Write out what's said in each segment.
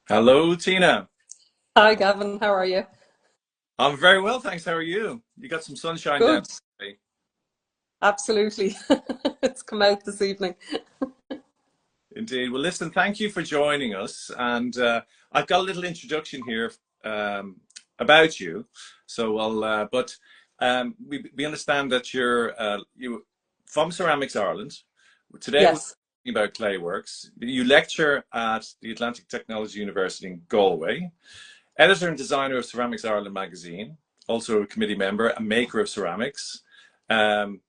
Hello, Tina. Hi, Gavin. How are you? I'm very well, thanks. How are you? You got some sunshine down Good. today. Absolutely. It's come out this evening. Indeed. Well, listen, thank you for joining us. And I've got a little introduction here um, about you. We understand that you from Ceramics Ireland. Today we're Yes. talking about Clayworks. You lecture at the Atlantic Technology University in Galway. Editor and designer of Ceramics Ireland magazine, also a committee member, a maker of ceramics. Um,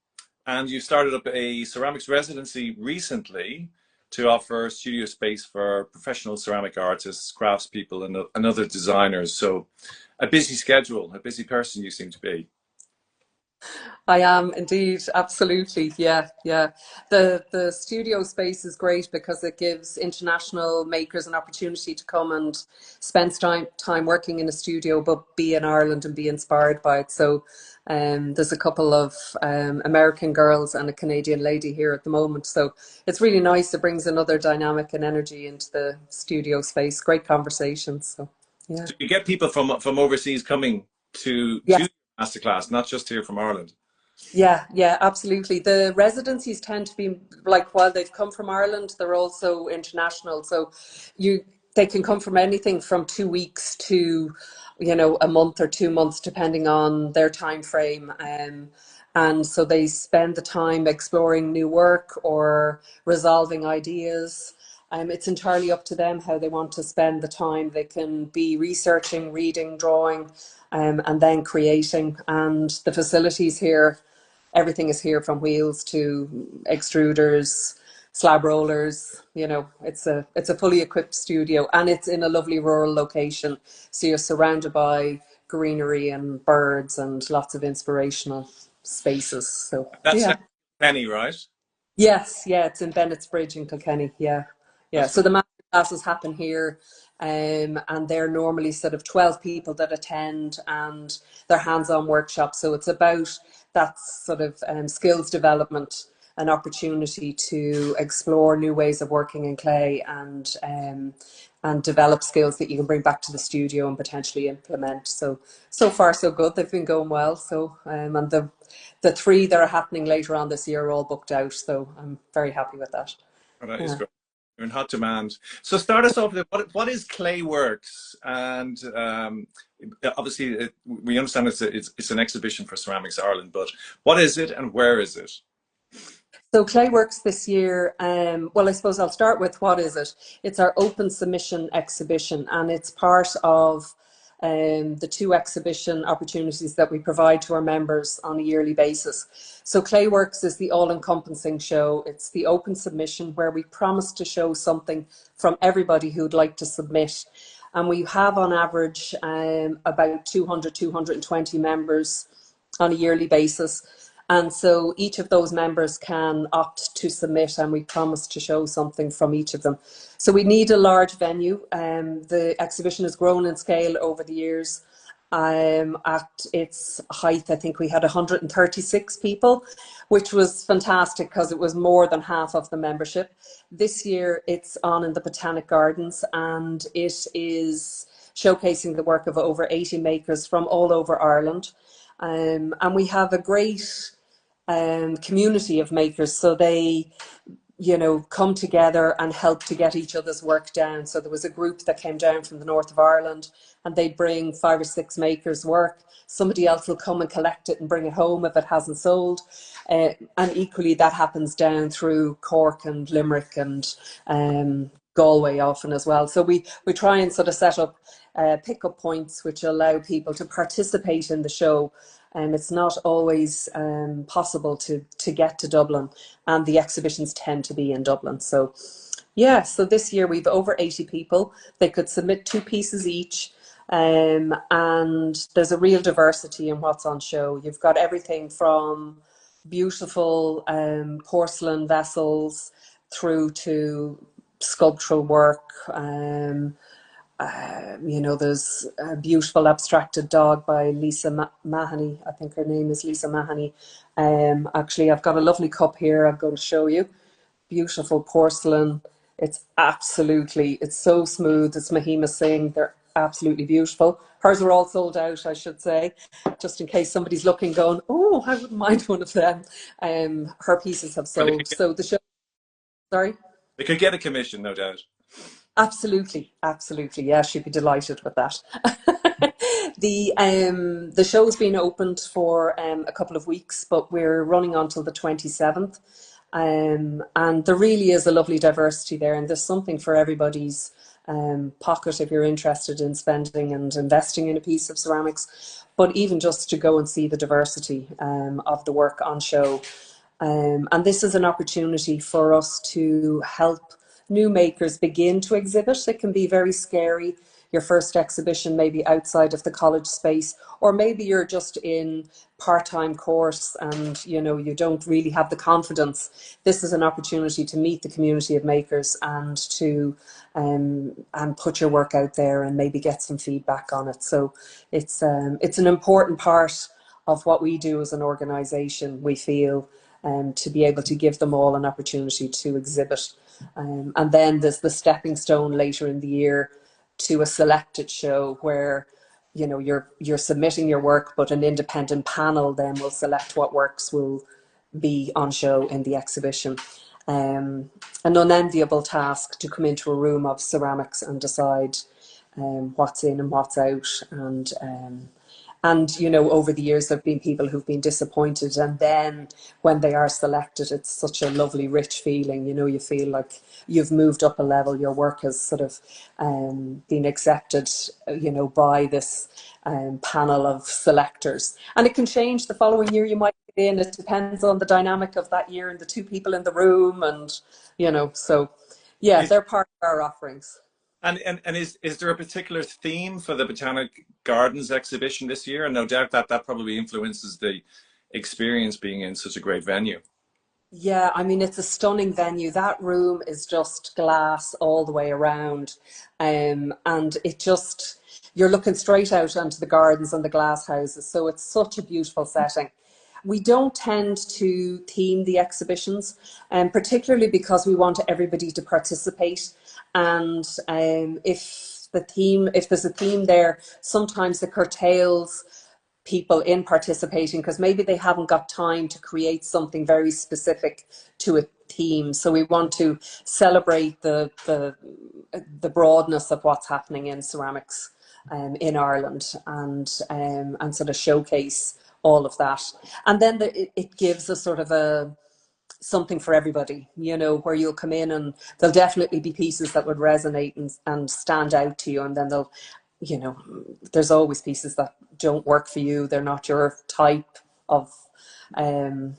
and you started up a ceramics residency recently to offer studio space for professional ceramic artists, craftspeople, and other designers. So, a busy schedule, a busy person you seem to be. I am indeed, absolutely. Yeah, yeah. The studio space is great because it gives international makers an opportunity to come and spend time working in a studio, but be in Ireland and be inspired by it. So there's a couple of American girls and a Canadian lady here at the moment. So it's really nice. It brings another dynamic and energy into the studio space. Great conversations. So yeah. So you get people from overseas coming to Yes. masterclass, not just here from Ireland. Yeah, yeah, absolutely. The residencies tend to be like while they've come from Ireland, they're also international. So you they can come from anything from 2 weeks to, a month or 2 months, depending on their time frame. And so they spend the time exploring new work or resolving ideas. It's entirely up to them how they want to spend the time. They can be researching, reading, drawing, and then creating. And the facilities here, everything is here from wheels to extruders, slab rollers. It's a fully equipped studio, and it's in a lovely rural location. So you're surrounded by greenery and birds and lots of inspirational spaces. So That's yeah. next Penny, right? Yes, yeah, it's in Bennett's Bridge in Kilkenny. Yeah, yeah. That's So the master classes happen here, and they're normally sort of 12 people that attend, and they're hands-on workshops. So it's about that sort of skills development, an opportunity to explore new ways of working in clay and develop skills that you can bring back to the studio and potentially implement. So far so good. They've been going well. So and the three that are happening later on this year are all booked out. So I'm very happy with that. Oh, that is Yeah. great. You're in hot demand. So start us off with what is Clayworks? And obviously, we understand it's an exhibition for Ceramics Ireland, but what is it and where is it? So Clayworks this year, well, I suppose I'll start with what is it? It's our open submission exhibition, and it's part of the two exhibition opportunities that we provide to our members on a yearly basis. So Clayworks is the all-encompassing show. It's the open submission where we promise to show something from everybody who'd like to submit. And we have on average about 200, 220 members on a yearly basis. And so each of those members can opt to submit, and we promise to show something from each of them. So we need a large venue. The exhibition has grown in scale over the years. At its height, I think we had 136 people, which was fantastic because it was more than half of the membership. This year it's on in the Botanic Gardens, and it is showcasing the work of over 80 makers from all over Ireland. And we have a great community of makers. So they, come together and help to get each other's work down. So there was a group that came down from the north of Ireland, and they'd bring 5 or 6 makers' work. Somebody else will come and collect it and bring it home if it hasn't sold. And equally, that happens down through Cork and Limerick and Galway often as well. So we try and sort of set up pick-up points which allow people to participate in the show. And it's not always possible to get to Dublin, and the exhibitions tend to be in Dublin. So yeah, so this year we've over 80 people. They could submit 2 pieces each. And there's a real diversity in what's on show. You've got everything from beautiful porcelain vessels through to sculptural work. There's a beautiful abstracted dog by Lisa Mahoney. I think her name is Lisa Mahoney. Actually, I've got a lovely cup here I'm going to show you. Beautiful porcelain. It's absolutely, it's so smooth. It's Mahima Singh. They're absolutely beautiful. Hers are all sold out, I should say, just in case somebody's looking, going, "Oh, I wouldn't mind one of them." Her pieces have Or sold. So the show, sorry. they could get a commission, no doubt. Absolutely, absolutely. Yeah, she'd be delighted with that. The show's been opened for a couple of weeks, but we're running until the 27th. And there really is a lovely diversity there, and there's something for everybody's pocket if you're interested in spending and investing in a piece of ceramics. But even just to go and see the diversity of the work on show. And this is an opportunity for us to help new makers begin to exhibit. It can be very scary. Your first exhibition maybe outside of the college space, or maybe you're just in part-time course and you don't really have the confidence. This is an opportunity to meet the community of makers and to and put your work out there and maybe get some feedback on it. So it's an important part of what we do as an organisation, we feel, to be able to give them all an opportunity to exhibit. And then there's the stepping stone later in the year to a selected show where you're submitting your work, but an independent panel then will select what works will be on show in the exhibition. An unenviable task to come into a room of ceramics and decide what's in and what's out. And over the years, there have been people who've been disappointed. And then when they are selected, it's such a lovely, rich feeling. You feel like you've moved up a level. Your work has sort of been accepted, by this panel of selectors. And it can change the following year. You might get in. It depends on the dynamic of that year and the two people in the room. And, so yeah, Is, they're part of our offerings. and is there a particular theme for the Botanic Gardens exhibition this year? And no doubt that probably influences the experience being in such a great venue. Yeah, I mean, it's a stunning venue. That room is just glass all the way around. And you're looking straight out onto the gardens and the glass houses. So it's such a beautiful setting. We don't tend to theme the exhibitions, particularly because we want everybody to participate. And if there's a theme there, sometimes it curtails people in participating because maybe they haven't got time to create something very specific to a theme. So we want to celebrate the broadness of what's happening in ceramics in Ireland, and sort of showcase all of that. And then it gives a sort of a something for everybody, where you'll come in and there'll definitely be pieces that would resonate and stand out to you. And then you know, there's always pieces that don't work for you. They're not your type of, or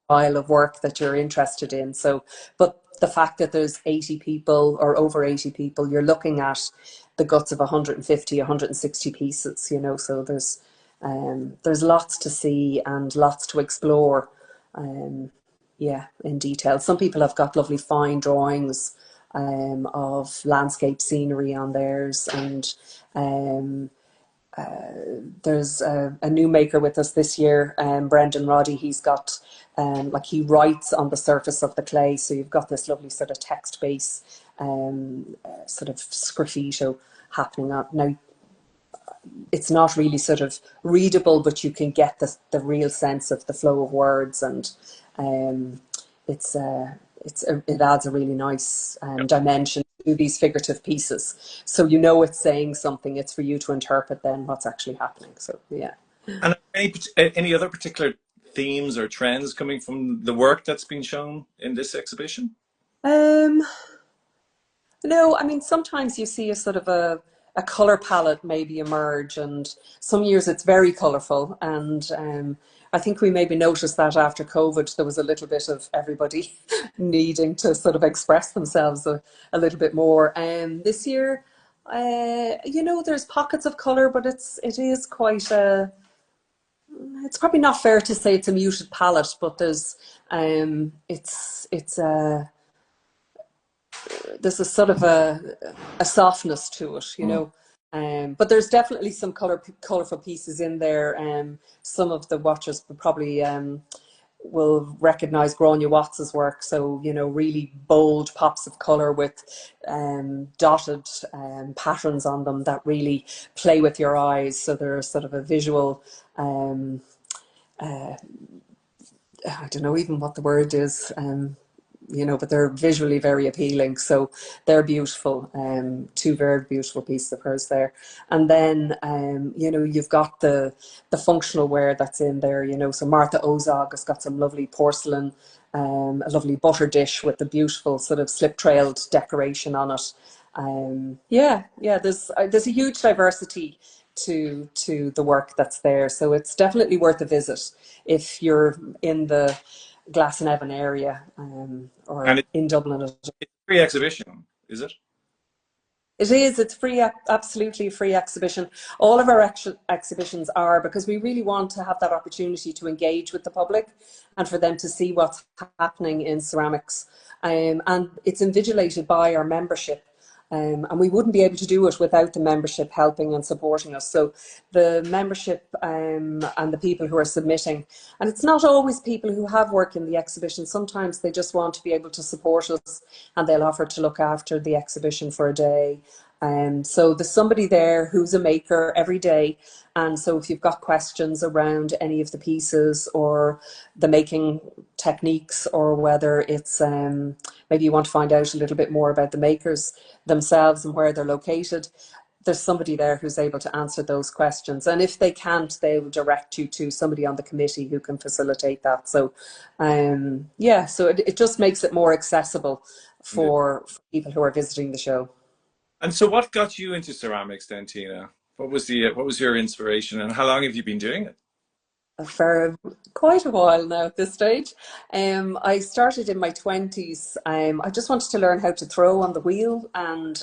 style of work that you're interested in. So, but the fact that there's 80 people or over 80 people, you're looking at the guts of 150, 160 pieces, so there's lots to see and lots to explore. Yeah, in detail. Some people have got lovely fine drawings of landscape scenery on theirs, and um, there's a new maker with us this year, Brendan Roddy. He's got he writes on the surface of the clay, so you've got this lovely sort of text base, sort of sgraffito happening on now. It's not really sort of readable, but you can get the real sense of the flow of words, and um, it adds a really nice dimension to these figurative pieces. So it's saying something. It's for you to interpret then what's actually happening. So yeah. And any other particular themes or trends coming from the work that's been shown in this exhibition? Um, No, I mean, sometimes you see a sort of a color palette maybe emerge, and some years it's very colorful. And I think we maybe noticed that after COVID, there was a little bit of everybody needing to sort of express themselves a little bit more. This year, there's pockets of color, but it is quite a. It's probably not fair to say it's a muted palette, but there's a sort of a softness to it. But there's definitely some colorful pieces in there. Some of the watchers would probably will recognize Grania Watts's work. So, you know, really bold pops of color with dotted patterns on them that really play with your eyes. So they're sort of a visual, I don't know even what the word is, you know, but they're visually very appealing. So they're beautiful, two very beautiful pieces of hers there. And then, you know, you've got the functional wear that's in there, you know. So Martha Ozog has got some lovely porcelain, a lovely butter dish with the beautiful sort of slip-trailed decoration on it. Yeah, there's a huge diversity to the work that's there. So it's definitely worth a visit if you're in the Glasnevin area, And or in Dublin. it's a free exhibition, is it? It is, it's free, absolutely a free exhibition. All of our exhibitions are, because we really want to have that opportunity to engage with the public and for them to see what's happening in ceramics. And it's invigilated by our membership. And we wouldn't be able to do it without the membership helping and supporting us. So the membership and the people who are submitting, and it's not always people who have work in the exhibition. Sometimes they just want to be able to support us and they'll offer to look after the exhibition for a day. So there's somebody there who's a maker every day. And so if you've got questions around any of the pieces or the making techniques, or whether it's maybe you want to find out a little bit more about the makers themselves and where they're located, there's somebody there who's able to answer those questions. And if they can't, they will direct you to somebody on the committee who can facilitate that. So yeah, so it just makes it more accessible for people who are visiting the show. And so, what got you into ceramics then, Tina? What was your inspiration, and how long have you been doing it? For quite a while now at this stage. I started in my 20s. I just wanted to learn how to throw on the wheel, and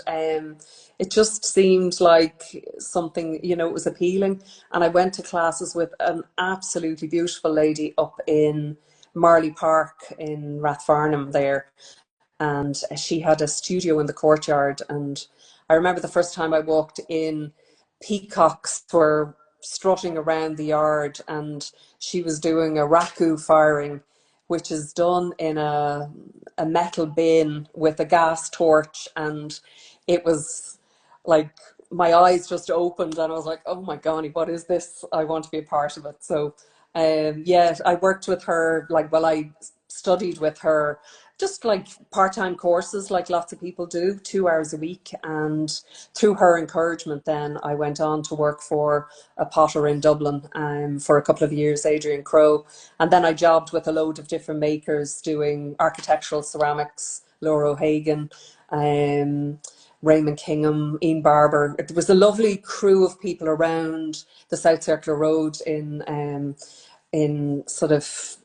it just seemed like something, you know, it was appealing. And I went to classes with an absolutely beautiful lady up in Marley Park in Rathfarnham there, and she had a studio in the courtyard. And I remember the first time I walked in, peacocks were strutting around the yard, and she was doing a raku firing, which is done in a metal bin with a gas torch. And it was like my eyes just opened and I was like, oh my god, what is this? I want to be a part of it. So yeah, I worked with her, like, well, I studied with her just like part-time courses like lots of people do, 2 hours a week. And through her encouragement, then I went on to work for a potter in Dublin for a couple of years, Adrian Crowe. And then I jobbed with a load of different makers doing architectural ceramics, Laura O'Hagan, Raymond Kingham, Ian Barber. There was a lovely crew of people around the South Circular Road in sort of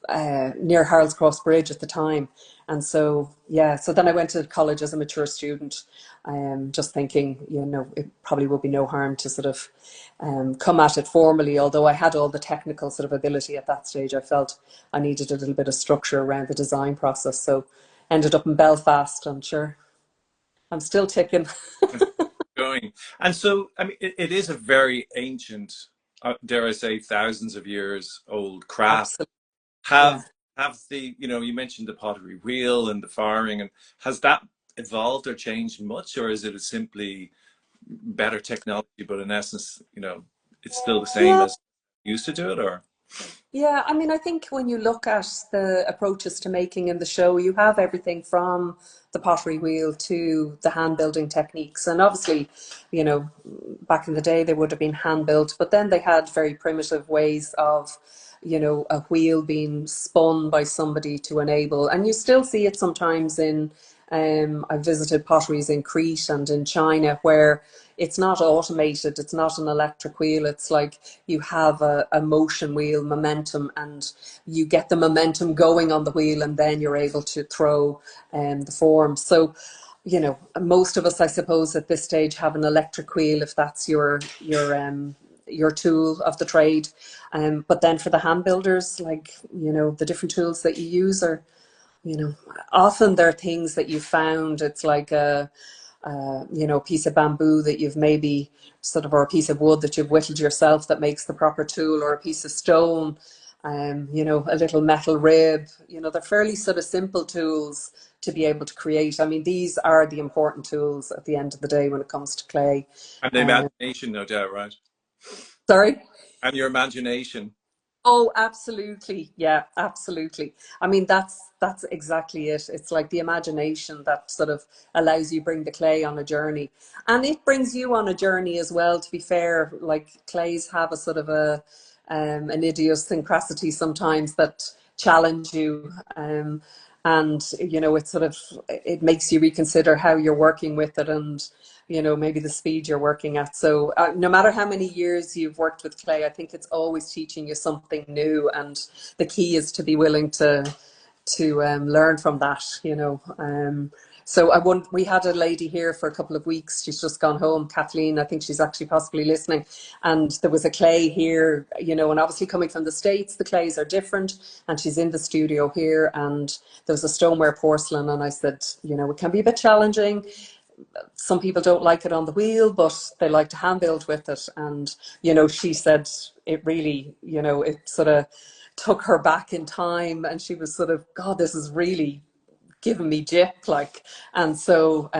near Harold's Cross Bridge at the time. And so, yeah, so then I went to college as a mature student, just thinking, you know, it probably would be no harm to sort of come at it formally. Although I had all the technical sort of ability at that stage, I felt I needed a little bit of structure around the design process. So ended up in Belfast, and sure, I'm still ticking. Going. And so, I mean, it is a very ancient, dare I say, thousands of years old craft. Absolutely, yeah. Have the, you know, you mentioned the pottery wheel and the firing, and has that evolved or changed much, or is it simply better technology, but in essence, you know, it's still the same Yeah, as used to do it, or? yeah, I mean, I think when you look at the approaches to making in the show, you have everything from the pottery wheel to the hand building techniques. And obviously, you know, back in the day, they would have been hand built, but then they had very primitive ways of, you know, a wheel being spun by somebody to enable. And you still see it sometimes in, I visited potteries in Crete and in China where it's not automated, it's not an electric wheel, it's like you have a motion wheel, momentum, and you get the momentum going on the wheel and then you're able to throw the form. So, you know, most of us, I suppose, at this stage have an electric wheel if that's your tool of the trade. But then for the hand builders, like, you know, the different tools that you use are, you know, often they're things that you found. It's like you know, piece of bamboo that you've maybe sort of, or a piece of wood that you've whittled yourself that makes the proper tool, or a piece of stone. you know, a little metal rib. You know, they're fairly sort of simple tools to be able to create. I mean, these are the important tools at the end of the day when it comes to clay. And the Um, imagination, no doubt, right? sorry? And your imagination. Oh, absolutely. Yeah, absolutely. I mean, that's exactly it. It's like the imagination that sort of allows you bring the clay on a journey. And it brings you on a journey as well, to be fair. Like clays have a sort of a an idiosyncrasy sometimes that challenge you. And you know, it sort of it makes you reconsider how you're working with it, and you know, maybe the speed you're working at. So no matter how many years you've worked with clay, I think it's always teaching you something new, and the key is to be willing to learn from that, you know. So we had a lady here for a couple of weeks. She's just gone home, Kathleen. I think she's actually possibly listening. And there was a clay here, you know, and obviously coming from the States, the clays are different. And she's in the studio here, and there was a stoneware porcelain. And I said, you know, it can be a bit challenging. Some people don't like it on the wheel, but they like to hand build with it. And, you know, she said it really, you know, it sort of took her back in time, and she was sort of, God, this is really giving me jip, like. And so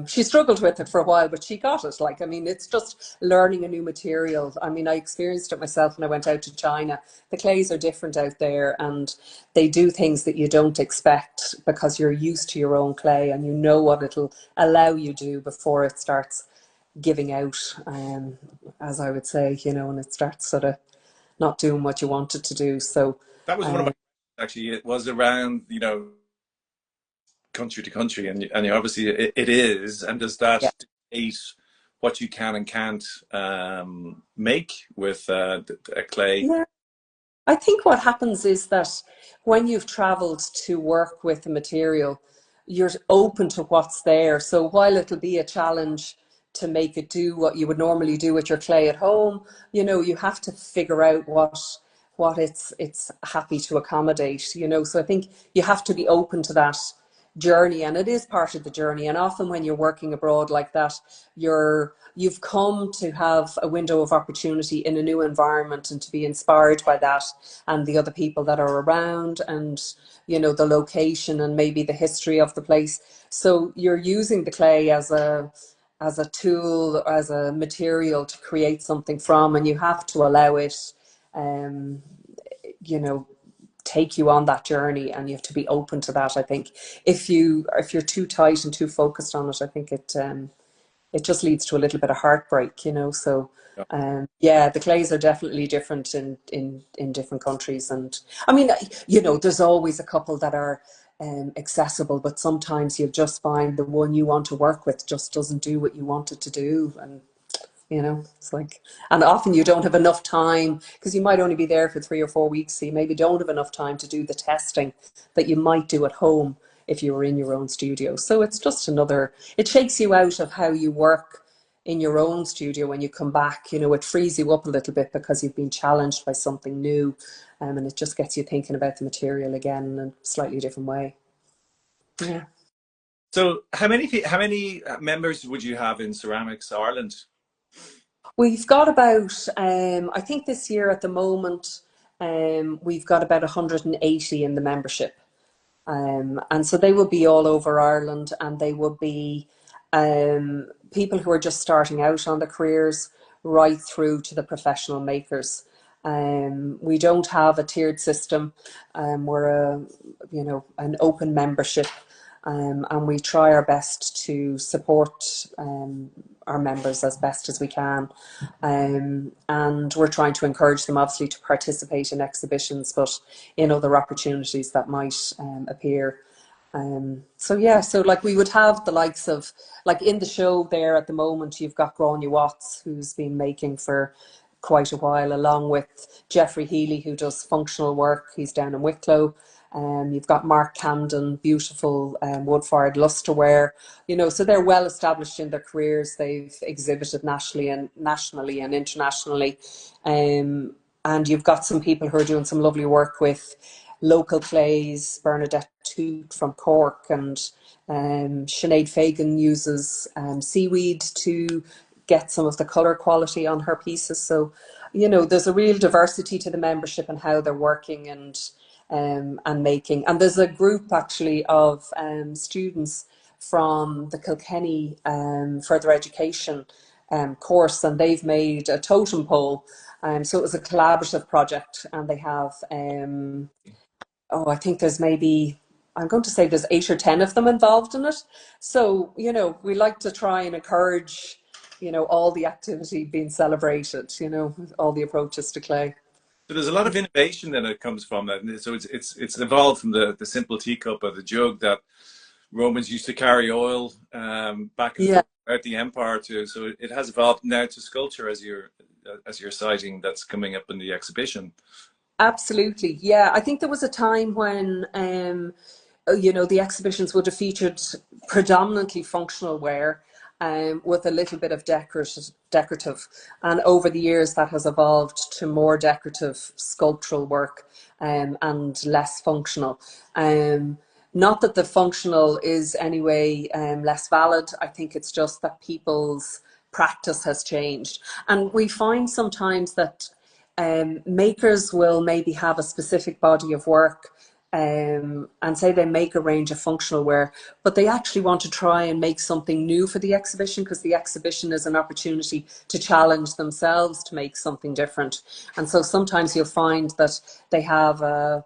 she struggled with it for a while, but she got it. Like, I mean, it's just learning a new material. I mean, I experienced it myself when I went out to China. The clays are different out there, and they do things that you don't expect because you're used to your own clay, and you know what it'll allow you to do before it starts giving out, as I would say, you know, and it starts sort of not doing what you want it to do. So That was one of my um, actually. It was around, country to country, and obviously it is. And does that yeah. dictate what you can and can't make with a clay? Yeah. I think what happens is that when you've traveled to work with the material, you're open to what's there. So while it'll be a challenge to make it do what you would normally do with your clay at home, you know, you have to figure out what it's happy to accommodate, you know. So I think you have to be open to that journey, and it is part of the journey. And often when you're working abroad like that, you've come to have a window of opportunity in a new environment, and to be inspired by that and the other people that are around, and you know, the location and maybe the history of the place. So you're using the clay as a tool, as a material to create something from, and you have to allow it, um, you know, take you on that journey, and you have to be open to that. I think if you're too tight and too focused on it, I think it just leads to a little bit of heartbreak, you know. So yeah, the clays are definitely different in different countries. And I mean, you know, there's always a couple that are accessible, but sometimes you'll just find the one you want to work with just doesn't do what you want it to do. And you know, it's like, and often you don't have enough time because you might only be there for 3 or 4 weeks. So you maybe don't have enough time to do the testing that you might do at home if you were in your own studio. So it's just another, it shakes you out of how you work in your own studio when you come back. You know, it frees you up a little bit because you've been challenged by something new. And it just gets you thinking about the material again in a slightly different way. Yeah. So how many members would you have in Ceramics Ireland? We've got about, I think this year at the moment, we've got about 180 in the membership. And so they will be all over Ireland, and they will be people who are just starting out on their careers right through to the professional makers. We don't have a tiered system. We're you know, an open membership, and we try our best to support our members as best as we can. And we're trying to encourage them, obviously, to participate in exhibitions, but in other opportunities that might appear. So yeah, so like we would have the likes of, like in the show there at the moment, you've got Grania Watts, who's been making for quite a while, along with Jeffrey Healy, who does functional work. He's down in Wicklow. You've got Mark Camden, beautiful wood-fired lusterware. You know, so they're well established in their careers. They've exhibited nationally and internationally. And you've got some people who are doing some lovely work with local clays. Bernadette Toot from Cork, and Sinead Fagan uses seaweed to get some of the colour quality on her pieces. So you know, there's a real diversity to the membership and how they're working and making. And there's a group actually of students from the Kilkenny further education course, and they've made a totem pole. So it was a collaborative project, and they have oh, I think there's maybe, I'm going to say there's 8 or 10 of them involved in it. So, you know, we like to try and encourage, you know, all the activity being celebrated, you know, all the approaches to clay. So there's a lot of innovation then that comes from that. And so it's evolved from the simple teacup or the jug that Romans used to carry oil back and Yeah. forth throughout the empire to. So it has evolved now to sculpture as you're citing that's coming up in the exhibition. Absolutely. Yeah. I think there was a time when, you know, the exhibitions would have featured predominantly functional wear with a little bit of decorative. And over the years, that has evolved to more decorative sculptural work and less functional. Not that the functional is anyway less valid. I think it's just that people's practice has changed. And we find sometimes that makers will maybe have a specific body of work and say they make a range of functional wear, but they actually want to try and make something new for the exhibition, because the exhibition is an opportunity to challenge themselves to make something different. And so sometimes you'll find that they have a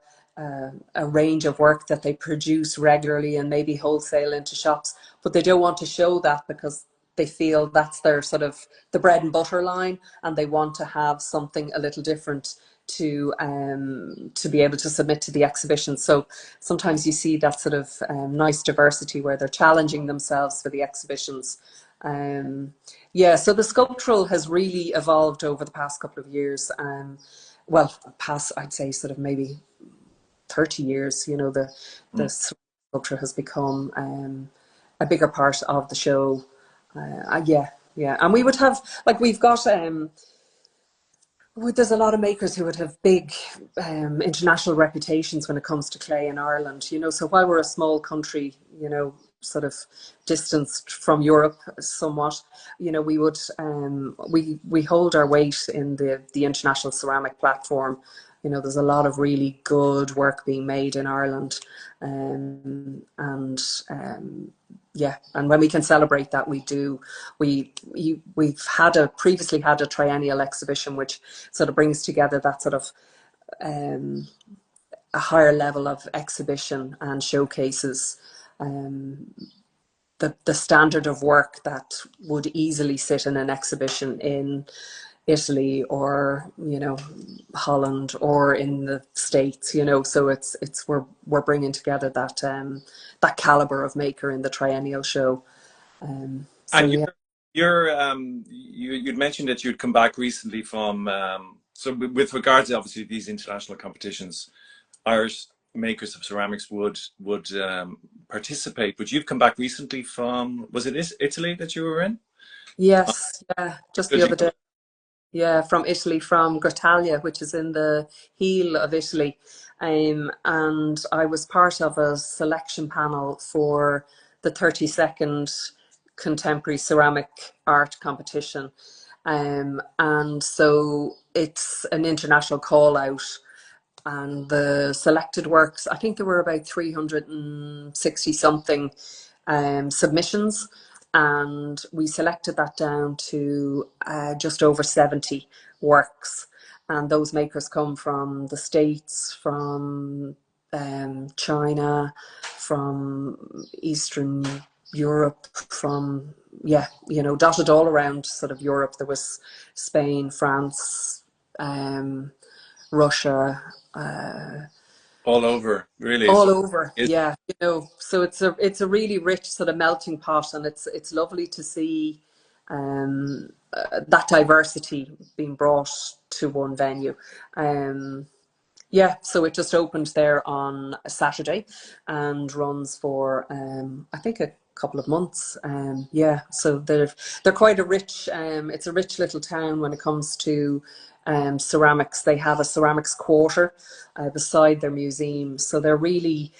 range of work that they produce regularly and maybe wholesale into shops, but they don't want to show that because they feel that's their sort of the bread and butter line, and they want to have something a little different to be able to submit to the exhibition. So sometimes you see that sort of nice diversity where they're challenging themselves for the exhibitions. Yeah, so the sculptural has really evolved over the past couple of years. Well, past, I'd say sort of maybe 30 years, you know, the sculpture has become a bigger part of the show. Yeah, yeah. And we would have, like, we've got, there's a lot of makers who would have big international reputations when it comes to clay in Ireland, you know. So while we're a small country, you know, sort of distanced from Europe somewhat, you know, we would we hold our weight in the international ceramic platform. You know, there's a lot of really good work being made in Ireland, and yeah, and when we can celebrate that, we do. We've previously had a triennial exhibition, which sort of brings together that sort of a higher level of exhibition and showcases the standard of work that would easily sit in an exhibition in Italy or, you know, Holland or in the States, you know. So it's we're bringing together that that caliber of maker in the triennial show. So And yeah. you'd mentioned that you'd come back recently from so with regards to obviously these international competitions, Irish makers of ceramics would participate. But you've come back recently from, was it Italy that you were in? Yes, yeah, just the Good. other day. Yeah, from Italy, from Grottaglie, which is in the heel of Italy. And I was part of a selection panel for the 32nd Contemporary Ceramic Art Competition. And so it's an international call out, and the selected works, I think there were about 360 something submissions, and we selected that down to just over 70 works. And those makers come from the States, from China, from Eastern Europe, from, yeah, you know, dotted all around sort of Europe. There was Spain, France, Russia, All over, really. all over. It, Yeah, you know, so it's a really rich sort of melting pot, and it's lovely to see that diversity being brought to one venue. Yeah, so it just opened there on a Saturday and runs for I think a couple of months. Yeah, so they're quite a rich. It's a rich little town when it comes to ceramics. They have a ceramics quarter beside their museum, so they're really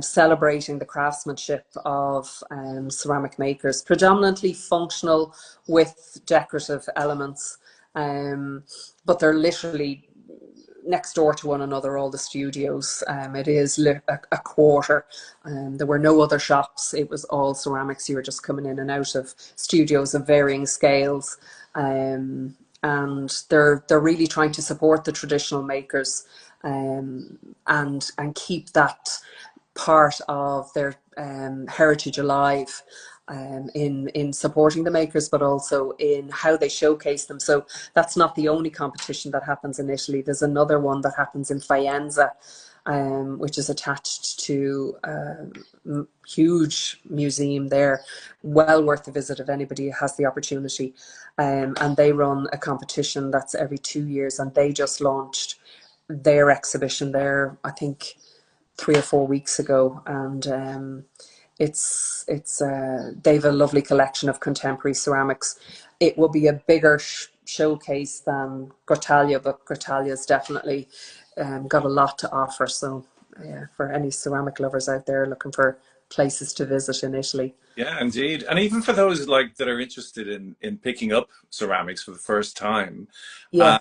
celebrating the craftsmanship of ceramic makers, predominantly functional with decorative elements. But they're literally next door to one another, all the studios. It is a quarter. There were no other shops. It was all ceramics. You were just coming in and out of studios of varying scales. And they're really trying to support the traditional makers, and keep that part of their heritage alive, in supporting the makers, but also in how they showcase them. So that's not the only competition that happens in Italy. There's another one that happens in Faenza, which is attached to a huge museum there. Well worth a visit if anybody has the opportunity. And they run a competition that's every 2 years, and they just launched their exhibition there, I think 3 or 4 weeks ago, and they've a lovely collection of contemporary ceramics. It will be a bigger showcase than Grottaglia, but Grottaglia's definitely got a lot to offer. So yeah, for any ceramic lovers out there looking for places to visit in Italy. Yeah, indeed. And even for those like that are interested in picking up ceramics for the first time, Yeah.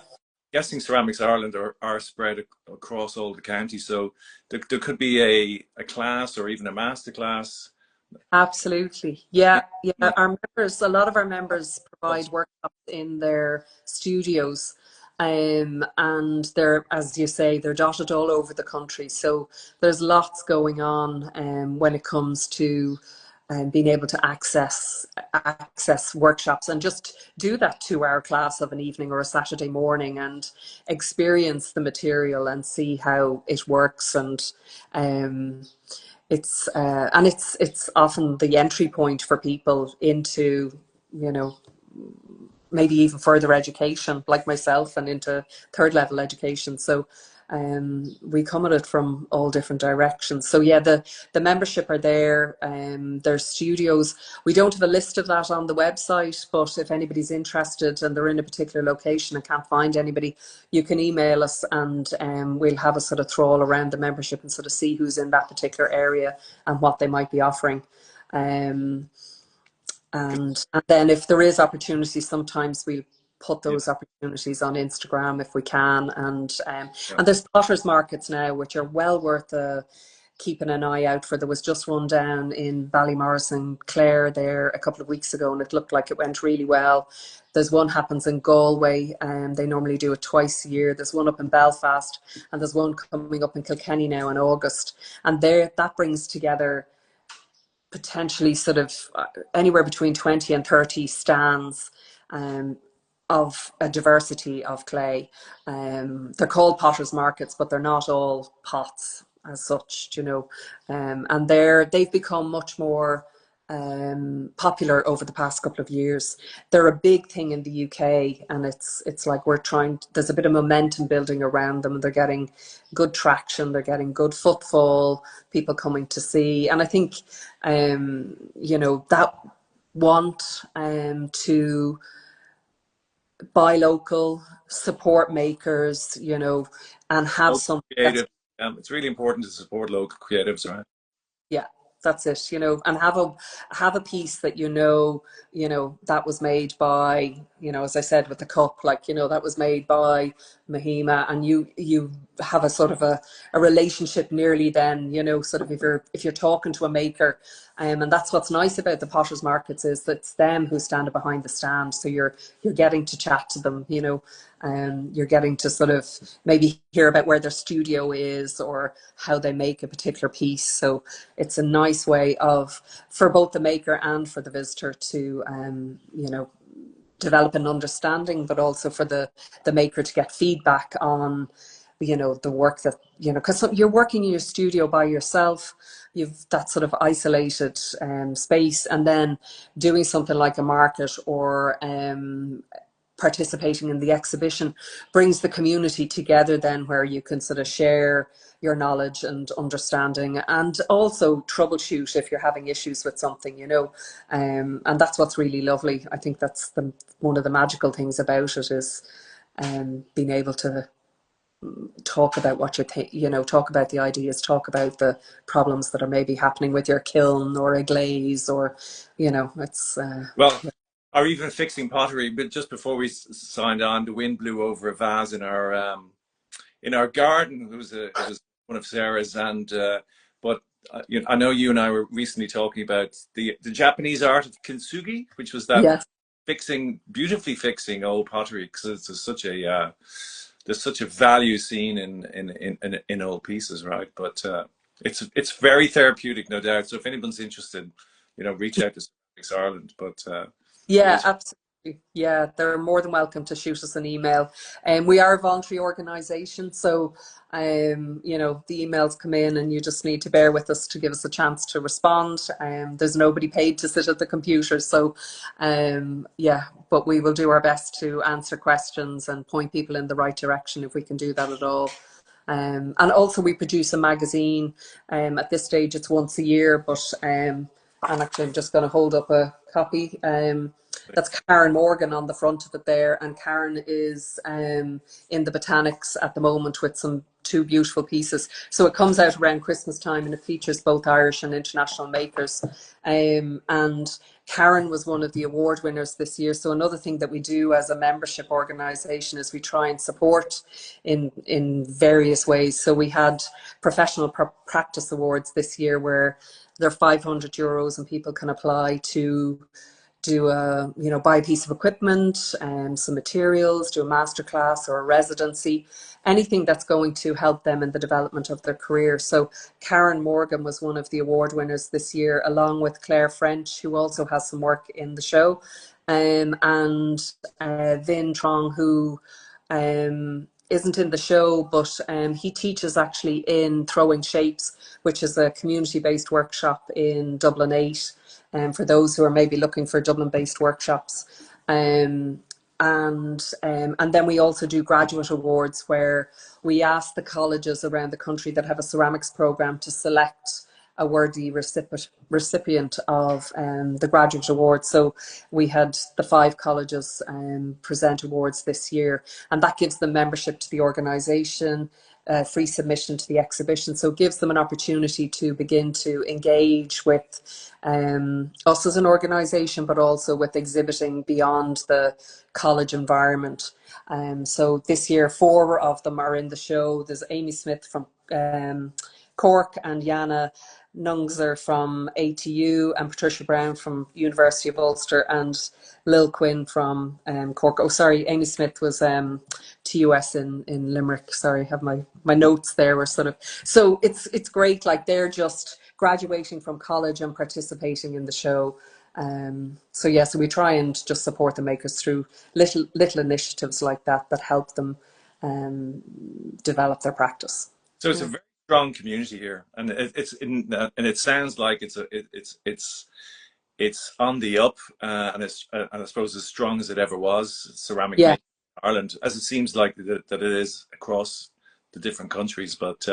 guessing Ceramics Ireland are spread across all the counties. So there could be a class or even a master class. Absolutely. Yeah, yeah. Yeah. Our members, a lot of our members provide workshops in their studios. And they're, as you say, they're dotted all over the country. So there's lots going on when it comes to being able to access workshops and just do that 2 hour class of an evening or a Saturday morning and experience the material and see how it works. And it's often the entry point for people into, you know, maybe even further education, like myself, and into third level education. So we come at it from all different directions. So yeah, the membership are there. There's studios. We don't have a list of that on the website, but if anybody's interested and they're in a particular location and can't find anybody, you can email us, and we'll have a sort of trawl around the membership and sort of see who's in that particular area and what they might be offering. And then if there is opportunity, sometimes we put Yeah. those opportunities on Instagram if we can. Yeah. And there's potters markets now, which are well worth keeping an eye out for. There was just one down in Ballymorris and Clare there a couple of weeks ago, and it looked like it went really well. There's one happens in Galway, and they normally do it twice a year. There's one up in Belfast, and there's one coming up in Kilkenny now in August. And there, that brings together potentially sort of anywhere between 20 and 30 stands of a diversity of clay. They're called potters markets, but they're not all pots as such, you know. And they've become much more popular over the past couple of years. They're a big thing in the UK, and it's like there's a bit of momentum building around them. They're getting good traction, they're getting good footfall, people coming to see. And I think you know, that want to buy local, support makers, you know, and have Local something that's, creative. It's really important to support local creatives, right? yeah, that's it, you know, and have a piece that, you know, that was made by, you know, as I said with the cup, like, you know, that was made by Mahima, and you have a sort of a relationship nearly then, you know, sort of if you're talking to a maker. And that's what's nice about the potters markets, is that it's them who stand behind the stand. So you're getting to chat to them, you know, you're getting to sort of maybe hear about where their studio is or how they make a particular piece. So it's a nice way for both the maker and for the visitor to, you know, develop an understanding, but also for the maker to get feedback on, you know, the work that, you know, because you're working in your studio by yourself, you've that sort of isolated space, and then doing something like a market or participating in the exhibition brings the community together then, where you can sort of share your knowledge and understanding, and also troubleshoot if you're having issues with something, you know. And that's what's really lovely. I think that's one of the magical things about it, is being able to talk about what you think, you know, talk about the ideas, talk about the problems that are maybe happening with your kiln or a glaze, or, you know, it's Well, yeah. or even fixing pottery. But just before we signed on, the wind blew over a vase in our garden. It was one of Sarah's, and but I know you and I were recently talking about the Japanese art of kintsugi, which was that Yes. beautifully fixing old pottery, because it's such a there's such a value seen in old pieces, right? But it's very therapeutic, no doubt. So if anyone's interested, reach out to Ceramics Ireland. But it Yeah, is absolutely. Yeah, they're more than welcome to shoot us an email. And we are a voluntary organisation, so the emails come in, and you just need to bear with us to give us a chance to respond. There's nobody paid to sit at the computer, so yeah, but we will do our best to answer questions and point people in the right direction if we can do that at all. And also we produce a magazine. At this stage, it's once a year, but and actually I'm just going to hold up a copy. That's Karen Morgan on the front of it there, and Karen is in the Botanics at the moment with some two beautiful pieces. So it comes out around Christmas time, and it features both Irish and international makers. And Karen was one of the award winners this year. So another thing that we do as a membership organisation is we try and support in various ways. So we had professional practice awards this year where they're €500 and people can apply to do buy a piece of equipment and some materials, do a masterclass or a residency, anything that's going to help them in the development of their career. So Karen Morgan was one of the award winners this year, along with Claire French, who also has some work in the show, and Vin Trong, who isn't in the show, but he teaches actually in Throwing Shapes, which is a community-based workshop in Dublin 8, for those who are maybe looking for Dublin-based workshops. And then we also do graduate awards, where we ask the colleges around the country that have a ceramics program to select a worthy recipient of the graduate award. So we had the 5 colleges present awards this year, and that gives them membership to the organisation, free submission to the exhibition. So it gives them an opportunity to begin to engage with us as an organisation, but also with exhibiting beyond the college environment. So this year, 4 of them are in the show. There's Amy Smith from Cork, and Jana Nungzer from ATU, and Patricia Brown from University of Ulster, and Lil Quinn from Cork. Oh, sorry, Amy Smith was TUS in Limerick. Sorry, I have my notes there were sort of, so it's great. Like, they're just graduating from college and participating in the show. So yeah, so we try and just support the makers through little initiatives like that help them develop their practice. so it's a Yeah. very strong community here, and and it sounds like it's on the up, and I suppose as strong as it ever was, ceramic Yeah. making in Ireland, as it seems like that it is across the different countries. But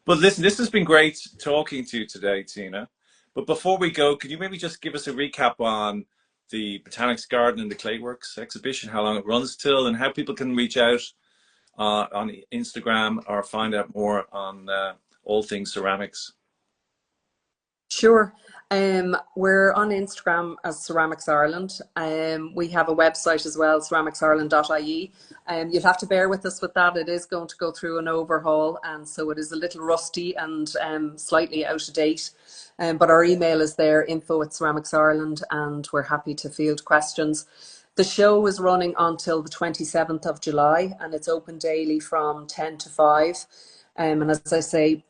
listen, this has been great talking to you today, Tina. But before we go, could you maybe just give us a recap on the Botanics Garden and the Clayworks exhibition, how long it runs till, and how people can reach out on Instagram or find out more on all things ceramics? Sure. We're on Instagram as Ceramics Ireland. We have a website as well, ceramicsireland.ie. You'll have to bear with us with that. It is going to go through an overhaul, and so it is a little rusty and slightly out of date. But our email is there, info@Ceramics Ireland, and we're happy to field questions. The show is running until the 27th of July, and it's open daily from 10 to 5. And as I say,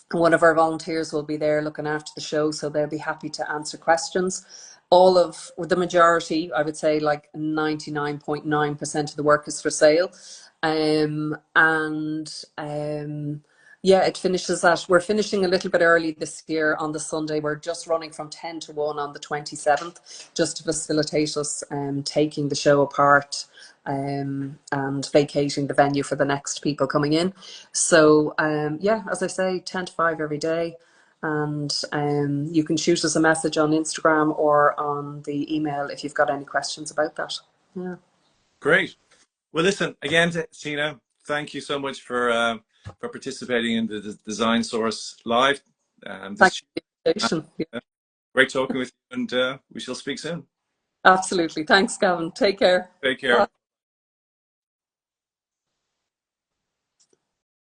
one of our volunteers will be there looking after the show, so they'll be happy to answer questions. All of the majority, I would say like 99.9% of the work is for sale. And yeah, it finishes at, we're finishing a little bit early this year on the Sunday. We're just running from 10 to 1 on the 27th, just to facilitate us taking the show apart and vacating the venue for the next people coming in. So yeah, as I say, 10 to 5 every day. And you can shoot us a message on Instagram or on the email if you've got any questions about that. Yeah. Great. Well, listen, again, Tina, thank you so much for participating in the Design Source Live. Thanks This for the invitation. great talking with you, and we shall speak soon. Absolutely. Thanks, Gavin. Take care. Take Bye. care.